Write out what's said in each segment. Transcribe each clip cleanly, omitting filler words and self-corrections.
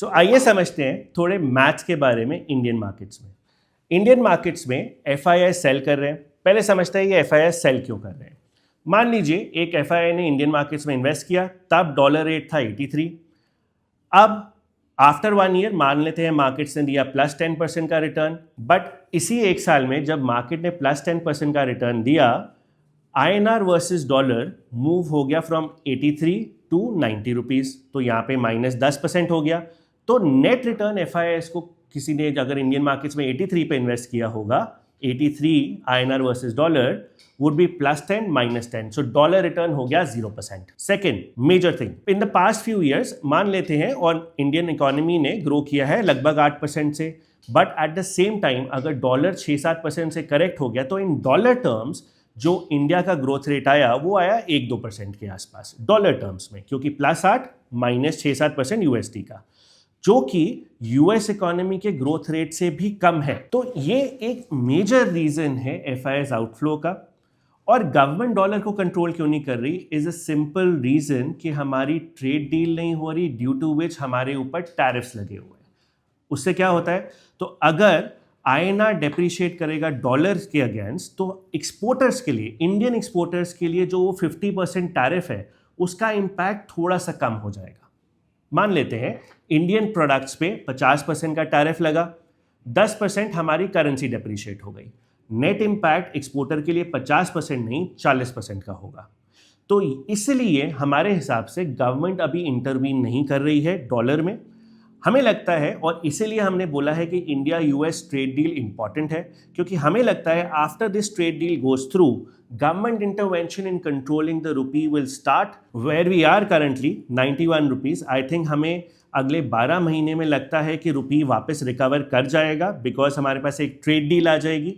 आइए समझते हैं थोड़े मैथ्स के बारे में इंडियन मार्केट्स में। इंडियन मार्केट्स में एफआईआई सेल कर रहे हैं। पहले समझते हैं ये एफआईआई सेल क्यों कर रहे हैं। मान लीजिए एक एफआईआई ने इंडियन मार्केट्स में इन्वेस्ट किया, तब डॉलर रेट था 83। अब आफ्टर 1 ईयर मान लेते हैं मार्केट्स ने दिया +10% का रिटर्न, बट इसी एक साल में जब मार्केट ने +10% का रिटर्न दिया, INR वर्सेस डॉलर मूव हो गया फ्रॉम 83 टू 90 रुपीज़, तो यहाँ पे -10% हो गया। तो नेट रिटर्न एफआईआईएस को किसी ने अगर इंडियन मार्केट्स में 83 पे इन्वेस्ट किया होगा, 83 INR versus dollar would be +10 -10, so dollar return हो गया 0%। Second major thing, in the past few years मान लेते हैं और इंडियन इकोनॉमी ने ग्रो किया है लगभग 8% से, but at the same time अगर डॉलर 6-7% से करेक्ट हो गया तो इन डॉलर टर्म्स जो इंडिया का ग्रोथ रेट आया वो आया 1-2% के आसपास डॉलर टर्म्स में, क्योंकि +8 -6-7% यूएसडी का, जो कि यूएस इकोनॉमी के ग्रोथ रेट से भी कम है। तो ये एक मेजर रीजन है एफआईआईएस आउटफ्लो का। और गवर्नमेंट डॉलर को कंट्रोल क्यों नहीं कर रही, इज अ सिंपल रीजन कि हमारी ट्रेड डील नहीं हो रही, ड्यू टू विच हमारे ऊपर टैरिफ्स लगे हुए हैं। उससे क्या होता है, तो अगर आईएनआर डेप्रिशिएट करेगा डॉलर के अगेंस्ट, तो एक्सपोर्टर्स के लिए, इंडियन एक्सपोर्टर्स के लिए जो 50% टैरिफ है उसका इम्पैक्ट थोड़ा सा कम हो जाएगा। मान लेते हैं इंडियन प्रोडक्ट्स पे 50% का टैरिफ लगा, 10% हमारी करेंसी डेप्रिशिएट हो गई, नेट इम्पैक्ट एक्सपोर्टर के लिए 50% नहीं 40% का होगा। तो इसलिए हमारे हिसाब से गवर्नमेंट अभी इंटरवीन नहीं कर रही है डॉलर में, हमें लगता है, और इसीलिए हमने बोला है कि India US trade deal important है, क्योंकि हमें लगता है after this trade deal goes through, government intervention in controlling the rupee will start. Where we are currently 91 rupees, I think हमें अगले 12 महीने में लगता है कि रुपी वापस रिकवर कर जाएगा, बिकॉज हमारे पास एक ट्रेड डील आ जाएगी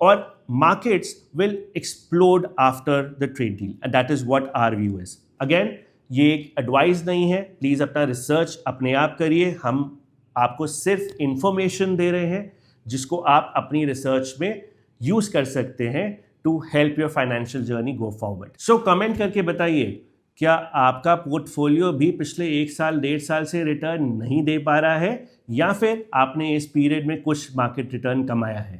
और markets will explode after the trade deal. That is what our view is. Again ये एक एडवाइस नहीं है, प्लीज़ अपना रिसर्च अपने आप करिए। हम आपको सिर्फ इंफॉर्मेशन दे रहे हैं जिसको आप अपनी रिसर्च में यूज़ कर सकते हैं to help your financial journey go forward. So comment करके बताइए, क्या आपका पोर्टफोलियो भी पिछले 1 साल 1.5 साल से रिटर्न नहीं दे पा रहा है, या फिर आपने इस पीरियड में कुछ मार्केट रिटर्न कमाया है।